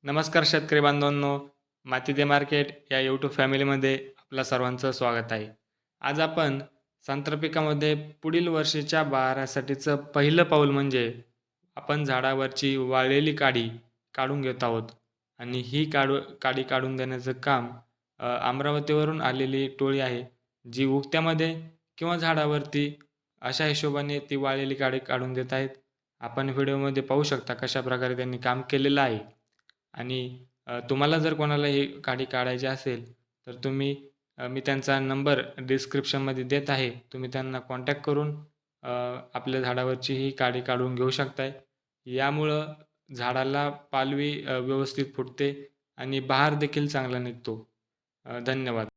नमस्कार शेतकरी बांधवांनो, माती दे मार्केट या यूट्यूब फॅमिलीमध्ये आपलं सर्वांचं स्वागत आहे. आज आपण संत्रा पिकामध्ये पुढील वर्षीच्या बहारासाठीचं पहिलं पाऊल म्हणजे आपण झाडावरची वाळलेली काडी काढून घेत आहोत आणि ही काडी काढून देण्याचं काम अमरावतीवरून आलेली टोळी आहे, जी उगत्यामध्ये किंवा झाडावरती अशा हिशोबाने ती वाळलेली काडी काढून देत आहेत. आपण व्हिडिओमध्ये पाहू शकता कशाप्रकारे त्यांनी काम केलेलं आहे. आणि तुम्हाला जर कोणाला ही काडी काढायची असेल, तर मी त्यांचा नंबर डिस्क्रिप्शनमध्ये देत आहे. तुम्ही त्यांना कॉन्टॅक्ट करून आपल्या झाडावरची ही काडी काढून घेऊ शकताय. यामुळं झाडाला पालवी व्यवस्थित फुटते आणि बहार देखील चांगला निघतो. धन्यवाद.